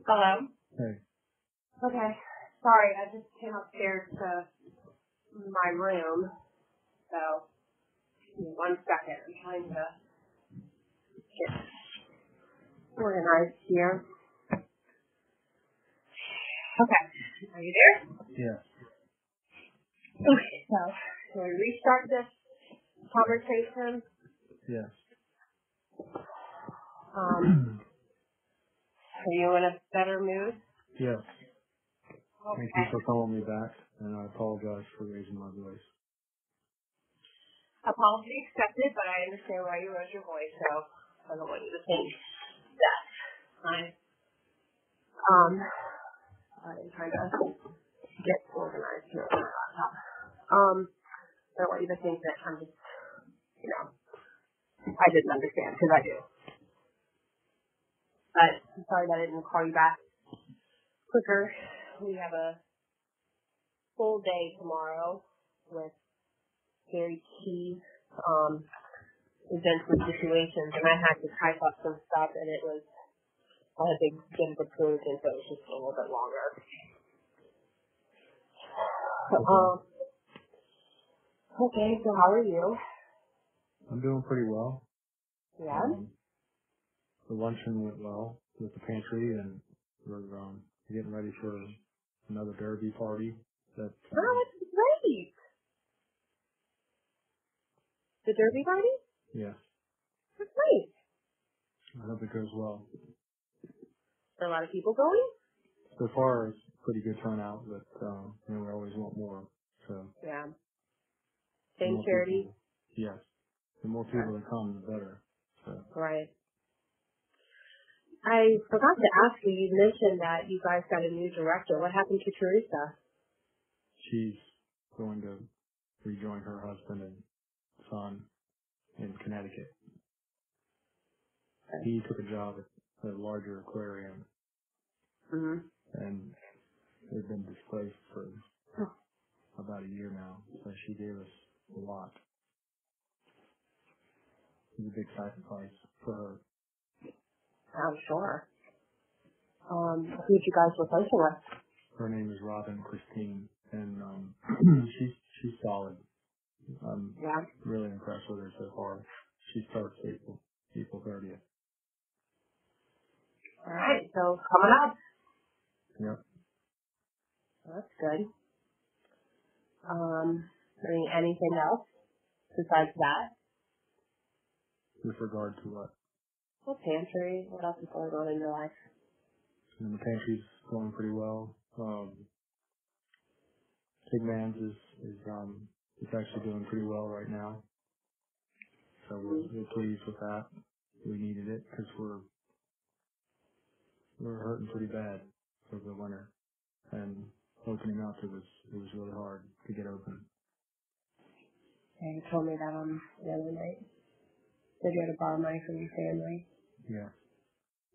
Hello? Hey. Okay. Sorry, I just came upstairs to my room. So, give me 1 second. I'm trying to get organized here. Okay. Are you there? Yeah. Okay, so, can we restart this conversation? Yes. Are you in a better mood? Yes. Okay. Thank you for calling me back, and I apologize for raising my voice. Apology accepted, but I understand why you raised your voice, so I don't want you to think that I'm trying to get organized here on my laptop. I don't want you to think that I'm just, I didn't understand, because I do. But I'm sorry that I didn't call you back quicker. We have a full day tomorrow with very key events and situations, and I had to type up some stuff, and it was I had to get it approved, and so it was just a little bit longer. Okay, so how are you? I'm doing pretty well. Yeah? The luncheon went well with the pantry, and we're getting ready for another derby party. That's great! The derby party? Yes. That's great. I hope it goes well. Are a lot of people going? So far, it's pretty good turnout, but we always want more. So yeah. Same charity? People, yes. The more people that come, the better. So. Right. I forgot to ask you, you mentioned that you guys got a new director. What happened to Teresa? She's going to rejoin her husband and son in Connecticut. Okay. He took a job at a larger aquarium. Mm-hmm. And they've been displaced for about a year now. So she gave us a lot. It was a big sacrifice for her. I'm sure. Who'd you guys replace her with? Her name is Robin Christine, and she's solid. I'm really impressed with her so far. She starts April 30th. All right, so coming up. Yep. That's good. Anything else besides that? With regard to what? Well, pantry. What else is going on in your life? And the pantry's going pretty well. Pig Man's is actually doing pretty well right now. So we're pleased with that. We needed it because we're hurting pretty bad for the winter, and opening up it was really hard to get open. Yeah, you told me that on the other night. Said you had to borrow money from your family. Yeah.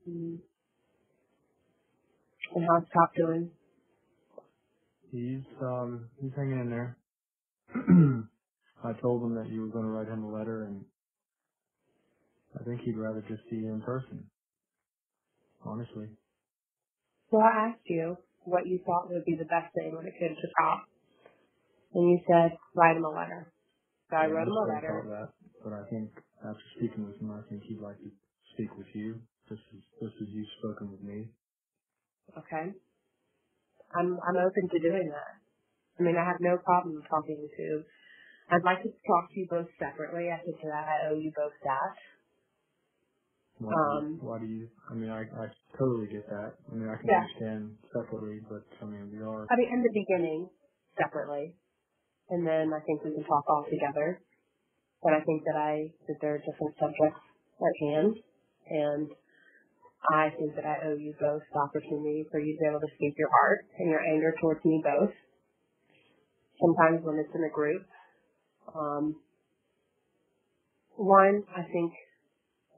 Mm-hmm. And how's Top doing? He's hanging in there. I told him that you were going to write him a letter, and I think he'd rather just see you in person. Honestly. Well, I asked you what you thought would be the best thing when it came to Top, and you said write him a letter. So I wrote him a letter. That, but I think after speaking with him, I think he'd like to speak with you, just as you've spoken with me. Okay. I'm open to doing that. I mean, I have no problem talking to. I'd like to talk to you both separately. I think that I owe you both that. Why do you? I mean, I totally get that. I mean, I can understand separately, but I mean, we are. I mean, in the beginning, separately, and then I think we can talk all together. But I think that there are different subjects at hand, and I think that I owe you both the opportunity for you to be able to speak your heart and your anger towards me both. Sometimes when it's in a group, one, I think,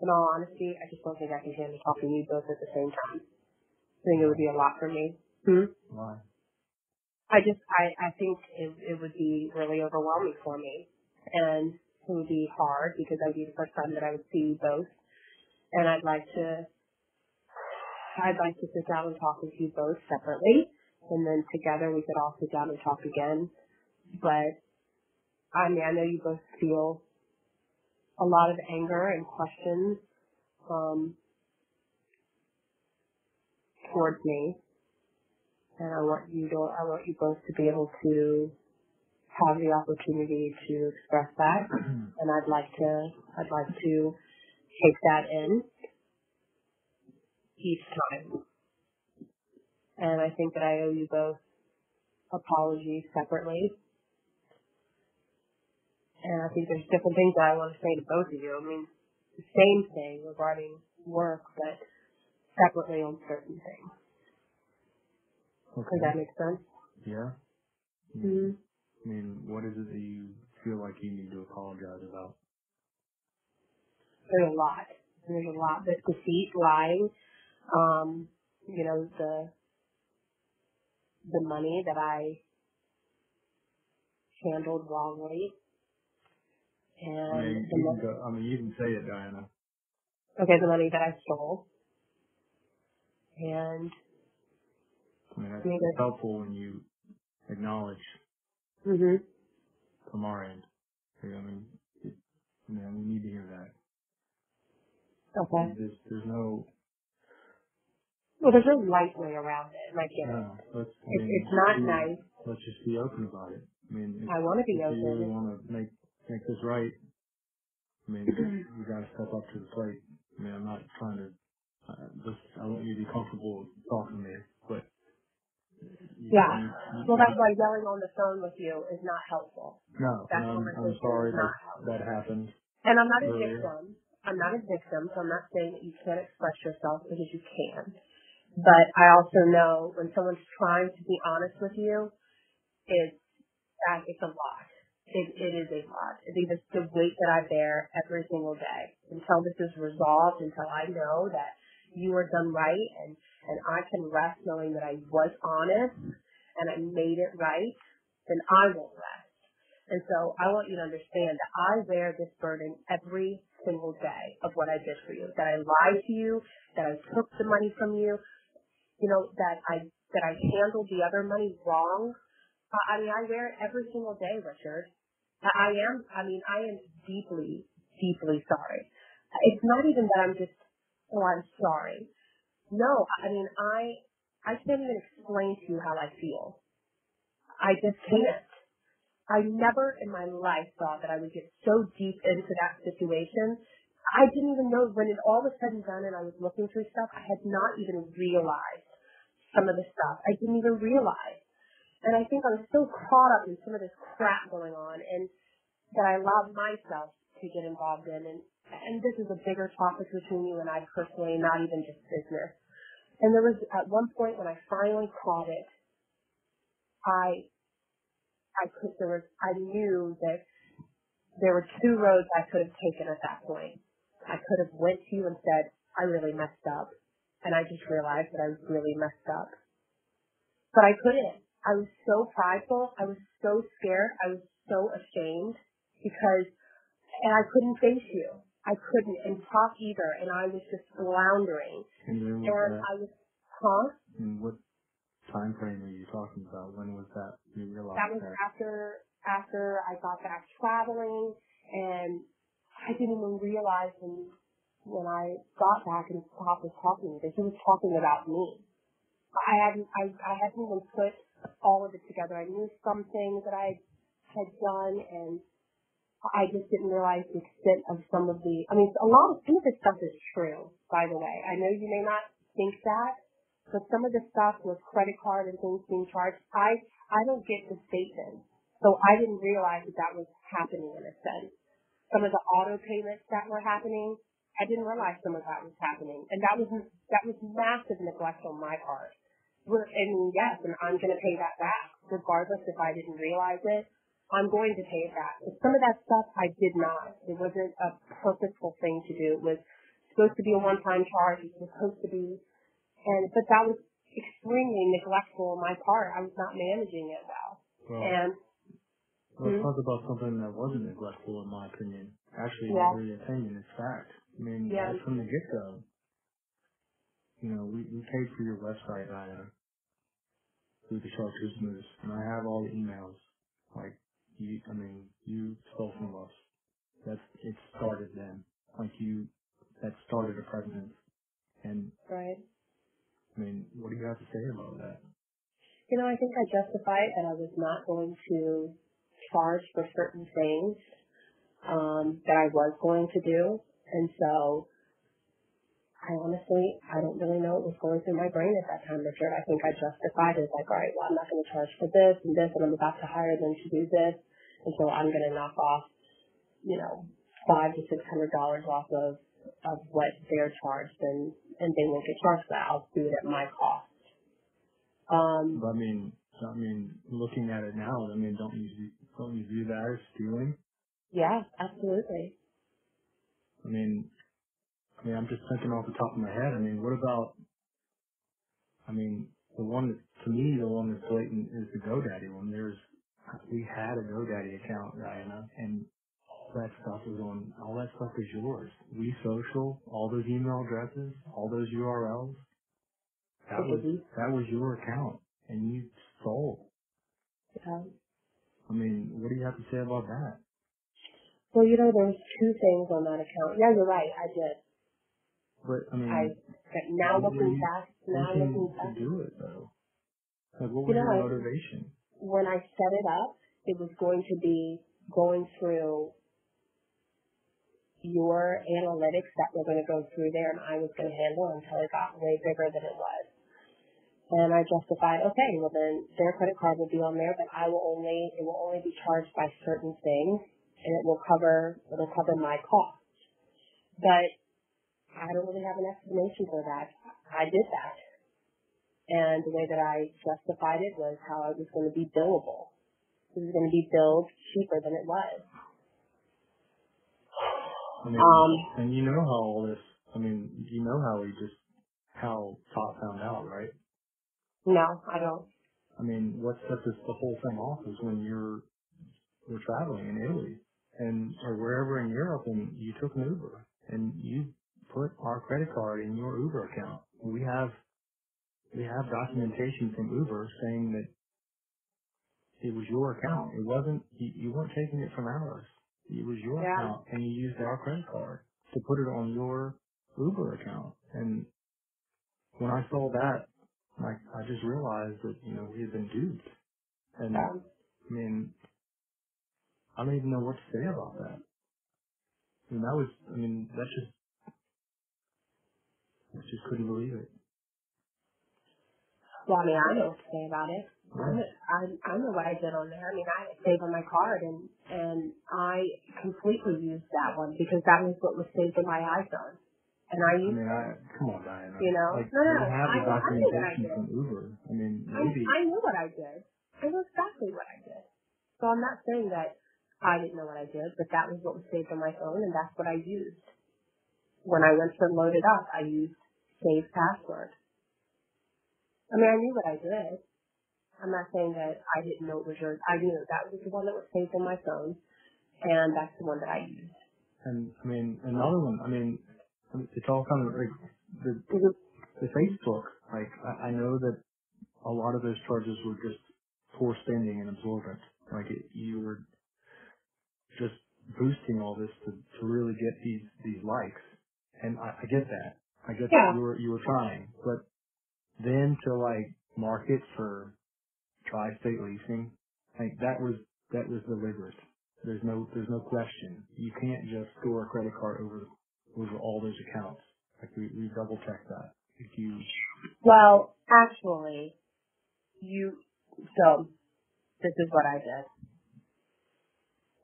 in all honesty, I just don't think I can handle talking to you both at the same time. I think it would be a lot for me. Why? I think it would be really overwhelming for me, and it would be hard because that would be the first time that I would see you both, and I'd like to I'd like to sit down and talk with you both separately, and then together we could all sit down and talk again. But I mean, I know you both feel a lot of anger and questions towards me, and I want you both to be able to have the opportunity to express that, and I'd like to take that in each time. And I think that I owe you both apologies separately. And I think there's different things that I want to say to both of you. I mean, the same thing regarding work, but separately on certain things. Okay. Does that make sense? Yeah. Mm-hmm. I mean, what is it that you feel like you need to apologize about? There's a lot. There's a lot. There's deceit, lying, the money that I handled wrongly. And you can say it, Diana. Okay, the money that I stole. And it's helpful when you acknowledge from our end. We need to hear that. Okay. There's no... Well, there's no light way around it, and I get it. It's not nice. Let's just be open about it. I want to be open. If you really want to make this right, you got to step up to the plate. I'm not trying to... I want you to be comfortable talking to me, but... Well, that's why yelling on the phone with you is not helpful. No, I'm sorry that happened. And I'm not a victim. I'm not a victim, so I'm not saying that you can't express yourself, because you can. But I also know when someone's trying to be honest with you, it's a lot. It is a lot. It's the weight that I bear every single day until this is resolved, until I know that you are done right, and I can rest knowing that I was honest and I made it right, then I won't rest. And so I want you to understand that I bear this burden every single day of what I did for you, that I lied to you, that I took the money from you, that I handled the other money wrong. I wear it every single day, Richard. I am deeply, deeply sorry. It's not even that I'm sorry. No, I can't even explain to you how I feel. I just can't. I never in my life thought that I would get so deep into that situation. I didn't even know when it all was said and done and I was looking through stuff, I had not even realized some of the stuff. I didn't even realize. And I think I was so caught up in some of this crap going on and that I allowed myself to get involved in. And this is a bigger topic between you and I personally, not even just business. And there was at one point when I finally caught it, I knew that there were two roads I could have taken at that point. I could have went to you and said, I really messed up. And I just realized that I really messed up. But I couldn't. I was so prideful. I was so scared. I was so ashamed and I couldn't face you. I couldn't and talk either. And I was just floundering. And I was, huh? And what time frame are you talking about? When was that you realized that? Was after I got back traveling, and I didn't even realize when I got back and Pop was talking to me that he was talking about me. I hadn't even put all of it together. I knew some things that I had done, and I just didn't realize the extent of some of the. A lot of some of this stuff is true, by the way. I know you may not think that, but some of the stuff with credit card and things being charged, I don't get the statement, so I didn't realize that was happening in a sense. Some of the auto payments that were happening, I didn't realize some of that was happening, and that was massive neglect on my part. Yes, and I'm going to pay that back, regardless if I didn't realize it. I'm going to pay it back. But some of that stuff I did not. It wasn't a purposeful thing to do. It was supposed to be a one-time charge. It was supposed to be, but that was extremely neglectful on my part. I was not managing it well. Let's talk about something that wasn't neglectful, in my opinion. Actually, not really opinion, it's fact. Right from the get-go, we paid for your website through the Chartreuse Moose, and I have all the emails. Like, you stole from us. It started then. That started a precedent. And, Right. what do you have to say about that? I think I justified that I was not going to charge for certain things that I was going to do. And so I don't really know what was going through my brain at that time, Richard. I think I justified it as like, all right, well, I'm not going to charge for this and this, and I'm about to hire them to do this, and so I'm going to knock off, $500 to $600 off of what they're charged, and they won't get charged for that. I'll do it at my cost. But looking at it now, don't you view that as stealing? Yeah, absolutely. I'm just thinking off the top of my head. What about, the one that's blatant is the GoDaddy one. We had a GoDaddy account, Diana, and all that stuff is yours. We Social, all those email addresses, all those URLs, that was your account, and you stole. Yeah. What do you have to say about that? Well, there's two things on that account. Yeah, you're right. I did. But looking back, to do it though. Like, what was your motivation? When I set it up, it was going to be going through your analytics that were going to go through there, and I was going to handle until it got way bigger than it was. And I justified, okay, well then their credit card will be on there, but it will only be charged by certain things, and it'll cover my costs. But I don't really have an explanation for that. I did that. And the way that I justified it was how I was going to be billable. It was going to be billed cheaper than it was. And you know how all this, how Top found out, right? No, I don't. What set the whole thing off is when we're traveling in Italy or wherever in Europe, and you took an Uber and you put our credit card in your Uber account. We have documentation from Uber saying that it was your account. It wasn't, you weren't taking it from ours. It was your account, and you used our credit card to put it on your Uber account. And when I saw that, I just realized that, we had been duped. And, I don't even know what to say about that. I just couldn't believe it. Well, I know what to say about it. I know what I did on there. I saved on my card, and I completely used that one because that was what was saved on my iPhone. And I used come on, Diana. We have the documentation from Uber. Maybe. I knew what I did. I knew exactly what I did. So I'm not saying that I didn't know what I did, but that was what was saved on my phone, and that's what I used. When I went to load it up, I used save password. I knew what I did. I'm not saying that I didn't know it was yours. I knew that was the one that was saved on my phone, and that's the one that I used. And, another one, it's all kind of like the Facebook. I know that a lot of those charges were just poor spending and absorbent. You were just boosting all this to really get these likes. And I get that. I get that you were trying. But then to market for Tri-State Leasing, that was deliberate. There's no question. You can't just store a credit card over all those accounts. We double checked that. Well, actually, so this is what I did.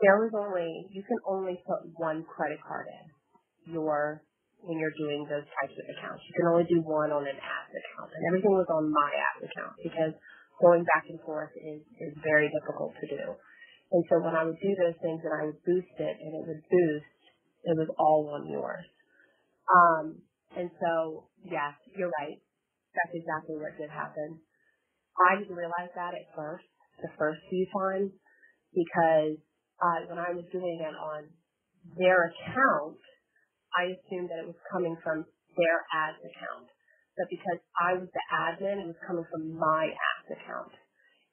You can only put one credit card in when you're doing those types of accounts. You can only do one on an app account, and everything was on my app account because going back and forth is very difficult to do. And so when I would do those things and I would boost it and it was all on yours. And so, yes, you're right. That's exactly what did happen. I didn't realize that at first, the first few times, because when I was doing it on their account, I assumed that it was coming from their ads account. but because I was the admin, it was coming from my Axe account.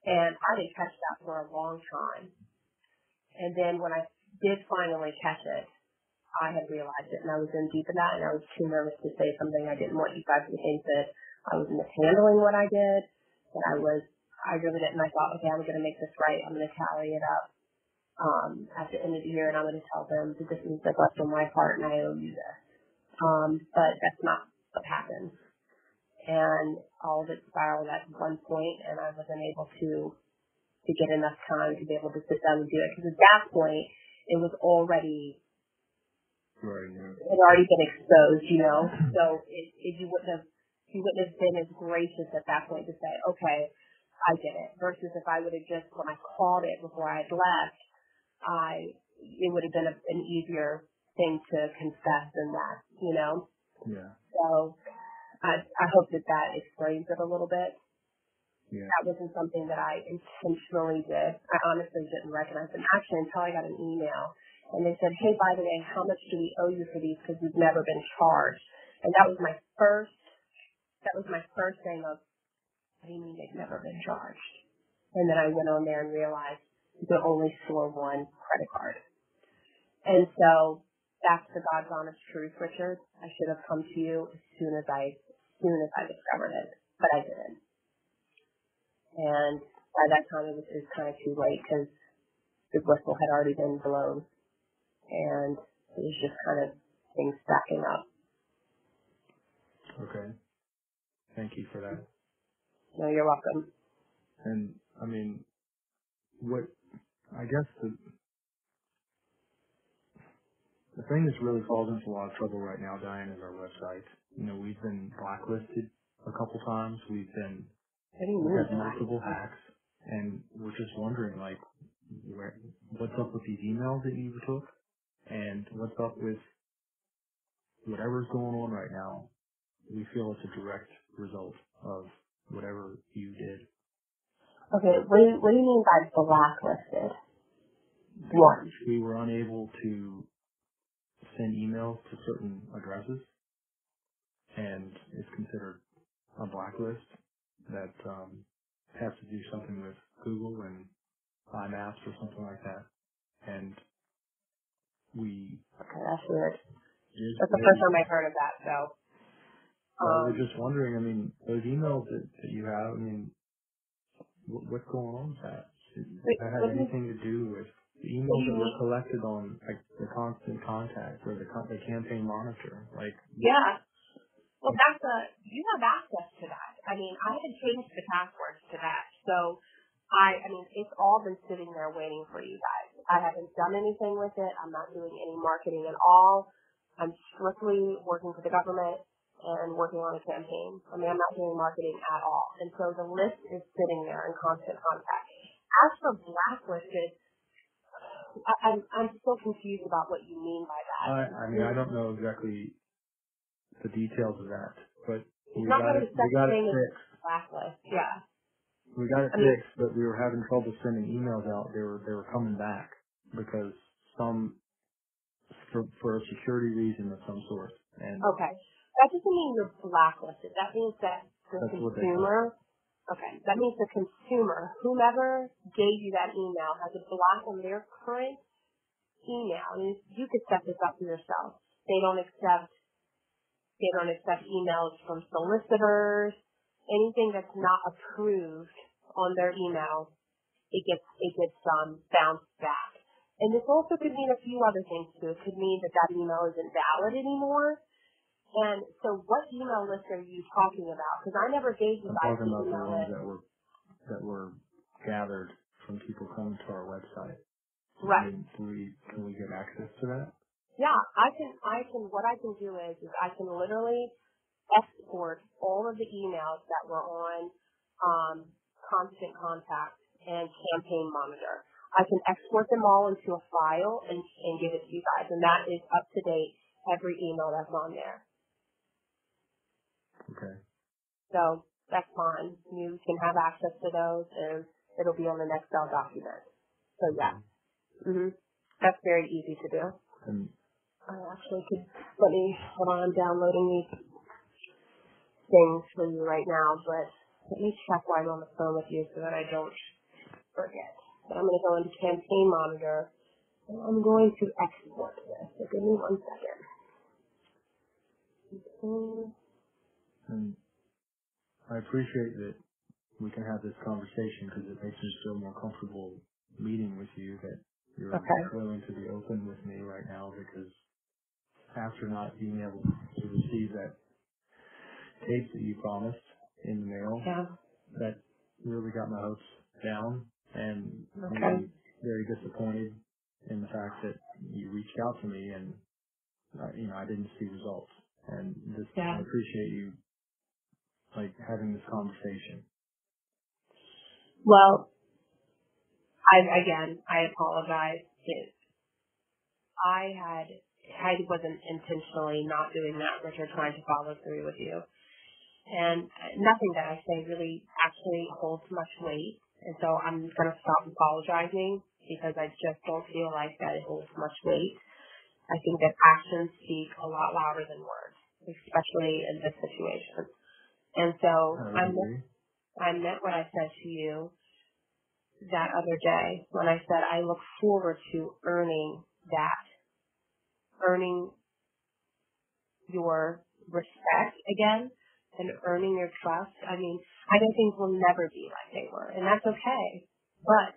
And I didn't catch that for a long time. And then when I did finally catch it, I had realized it, and I was in deep in that, and I was too nervous to say something. I didn't want you guys to think that I was mishandling what I did, that I really didn't. And I thought, okay, I'm going to make this right. I'm going to tally it up at the end of the year, and I'm going to tell them that this is the left on my part, and I owe you this. But that's not what happened. And all of it spiraled at one point, and I wasn't able to get enough time to be able to sit down and do it. Because at that point, it was already, right, yeah. it had already been exposed, you know. So you wouldn't have been as gracious at that point to say, okay, I did it. Versus if I would have just, when I called it before I had left, it would have been an easier thing to confess than that, you know. Yeah. So I hope that explains it a little bit. Yeah. That wasn't something that I intentionally did. I honestly didn't recognize them actually until I got an email. And they said, hey, by the way, how much do we owe you for these because we've never been charged? And that was my first thing of, what do you mean they've never been charged? And then I went on there and realized they only store one credit card. And so that's the God's honest truth, Richard. I should have come to you as soon as I discovered it, but I didn't. And by that time, it was kind of too late because the whistle had already been blown, and it was just kind of things stacking up. Okay. Thank you for that. No, you're welcome. And, I mean, I guess the thing that's really causing us a lot of trouble right now, Diane, is our website. You know, we've been blacklisted a couple times. We've had multiple hacks, and we're just wondering, like, what's up with these emails that you took, and what's up with whatever's going on right now. We feel it's a direct result of whatever you did. Okay, what do you mean by blacklisted? What? We were unable to send emails to certain addresses, and it's considered a blacklist that has to do something with Google and iMaps or something like that. And okay, that's weird. That's the first time I've heard of that, so. We're just wondering, I mean, those emails that you have, I mean, what's going on with that? Does that have anything to do with the emails that were collected on, like, the Constant Contact or the Campaign Monitor? Like, yeah. Well, you have access to that. I mean, I had changed the passwords to that. So, I mean, it's all been sitting there waiting for you guys. I haven't done anything with it. I'm not doing any marketing at all. I'm strictly working for the government and working on a campaign. I mean, I'm not doing marketing at all. And so the list is sitting there in constant contact. As for blacklisted, I'm still confused about what you mean by that. I mean, I don't know exactly the details of that, but we got it fixed. Blacklist, yeah. We got it fixed, but we were having trouble sending emails out. They were coming back because for a security reason of some sort. And okay. That doesn't mean you're blacklisted. That means that the consumer, that means the consumer, whomever gave you that email, has a block on their current email. And you could set this up for yourself. They don't accept emails from solicitors, anything that's not approved on their email. It gets bounced back. And this also could mean a few other things too. It could mean that email isn't valid anymore. And so what email list are you talking about? Because I never gave you guys the email list. I'm talking about the ones that were gathered from people coming to our website. Right. Can we get access to that? Yeah, what I can do is I can literally export all of the emails that were on Constant Contact and Campaign Monitor. I can export them all into a file and give it to you guys. And that is up to date, every email that's on there. Okay. So that's fine. You can have access to those, and it'll be on an Excel document. So yeah, that's very easy to do. I actually could hold on. I'm downloading these. things for you right now, but let me check while I'm on the phone with you so that I don't forget. So I'm going to go into Campaign Monitor, and I'm going to export this. So give me 1 second. And I appreciate that we can have this conversation because it makes me feel more comfortable meeting with you, that you're willing to be open with me right now, because after not being able to receive that tape that you promised in the mail, that really got my hopes down, and I'm very disappointed in the fact that you reached out to me and I didn't see results. And I appreciate you having this conversation. Well, I apologize. I wasn't intentionally not doing that, Richard, trying to follow through with you. And nothing that I say really actually holds much weight. And so I'm going to stop apologizing because I just don't feel like that it holds much weight. I think that actions speak a lot louder than words, especially in this situation. And so I meant what I said to you that other day when I said I look forward to earning your respect again and earning your trust. I mean, I know things will never be like they were, and that's okay. But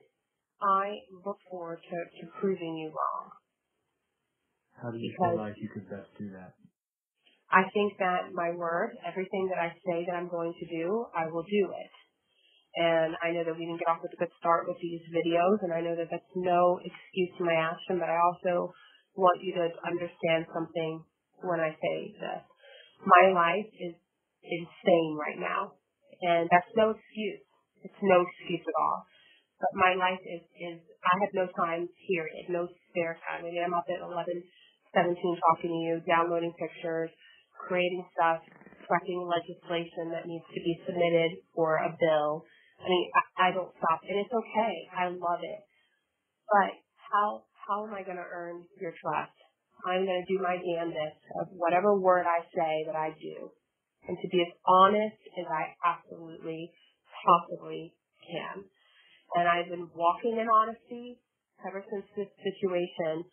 I look forward to proving you wrong. How do you feel like you could best do that? I think that my word, everything that I say that I'm going to do, I will do it. And I know that we didn't get off with a good start with these videos, and I know that that's no excuse to my action, but I also want you to understand something when I say this. My life is insane right now, and that's no excuse. It's no excuse at all. But my life is I have no time, period, no spare time. I mean, I'm up at 11:17 talking to you, downloading pictures, creating stuff, prepping legislation that needs to be submitted for a bill. I mean, I don't stop, and it's okay. I love it. But how am I going to earn your trust? I'm going to do my damnedest of whatever word I say that I do, and to be as honest as I absolutely possibly can. And I've been walking in honesty ever since this situation.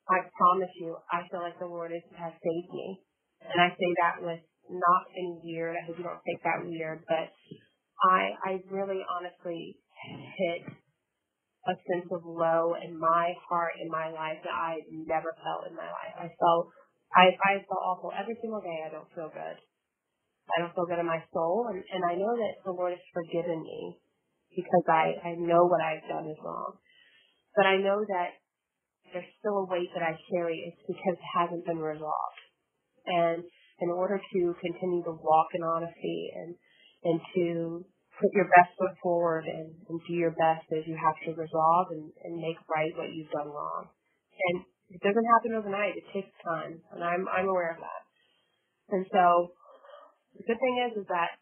I promise you, I feel like the Lord has saved me. And I say that with not any weird. I hope you don't take that weird, but I really honestly hit a sense of low in my heart, in my life, that I never felt in my life. I felt awful. Every single day I don't feel good. I don't feel good in my soul, and I know that the Lord has forgiven me because I know what I've done is wrong. But I know that there's still a weight that I carry. It's because it hasn't been resolved. And in order to continue to walk in honesty and to put your best foot forward and do your best, as you have to resolve and make right what you've done wrong. And it doesn't happen overnight. It takes time, and I'm aware of that. And so the good thing is that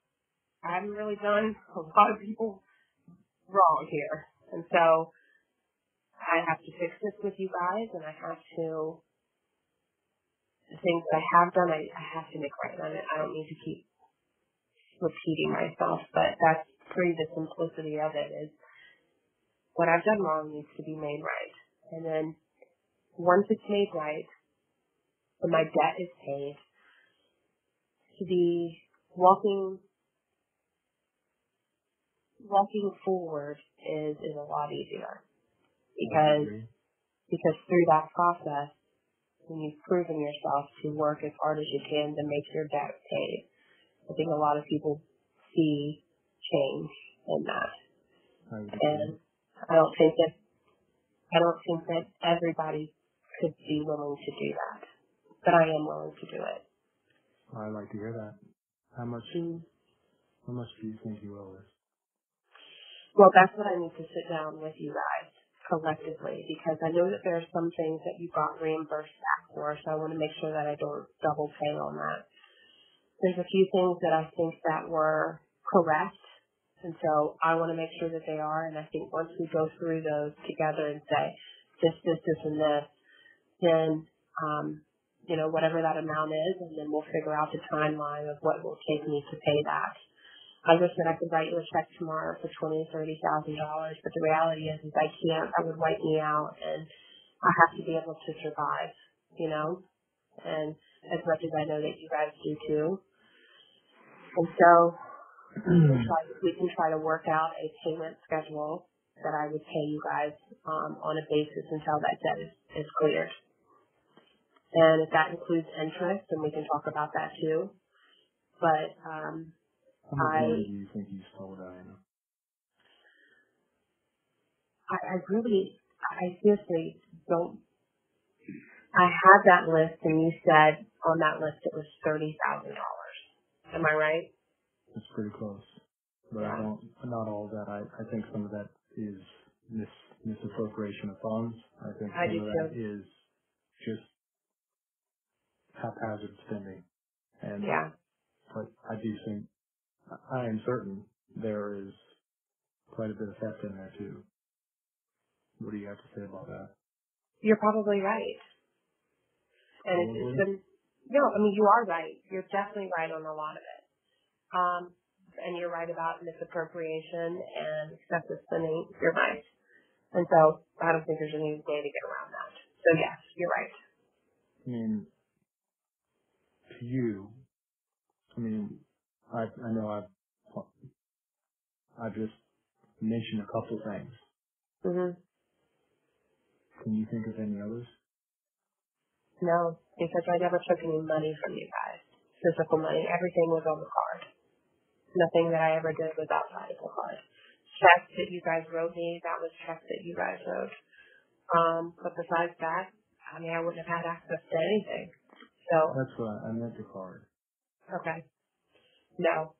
I haven't really done a lot of people wrong here. And so I have to fix this with you guys, and I have to, the things that I have done, I have to make right on it. I don't need to keep repeating myself, but that's pretty the simplicity of it, is what I've done wrong needs to be made right. And then once it's made right, and my debt is paid, to be walking forward is a lot easier. Because through that process, when you've proven yourself to work as hard as you can to make your debt paid, I think a lot of people see change in that. And I don't think that everybody could be willing to do that. But I am willing to do it. I'd like to hear that. How much do you think you owe us? Well, that's what I need to sit down with you guys collectively, because I know that there are some things that you got reimbursed back for, so I want to make sure that I don't double pay on that. There's a few things that I think that were correct, and so I want to make sure that they are, and I think once we go through those together and say this, and this, then whatever that amount is, and then we'll figure out the timeline of what it will take me to pay that. Like I said, I could write you a check tomorrow for $20,000-$30,000, but the reality is I can't. That would wipe me out, and I have to be able to survive, and as much as I know that you guys do too. And so we can try to work out a payment schedule that I would pay you guys on a basis until that debt is cleared. And if that includes interest, then we can talk about that too. But how much money do you think you stole, Diana? I seriously don't. I had that list, and you said on that list it was $30,000. Am I right? It's pretty close, but Yeah. not all of that. I think some of that is misappropriation of funds. I think some of that is just haphazard spending. And but I do think, I am certain there is quite a bit of theft in there too. What do you have to say about that? You're probably right. And it's been, you are right. You're definitely right on a lot of it. And you're right about misappropriation and excessive spending. You're right. And so I don't think there's any way to get around that. So yes, you're right. I mean, to you, I know I've just mentioned a couple things. Mhm. Can you think of any others? No, because I never took any money from you guys. Physical money. Everything was on the card. Nothing that I ever did was outside of the card. Checks that you guys wrote me, that was checks that you guys wrote. But besides that, I wouldn't have had access to anything. So that's what I meant the card. okay. No,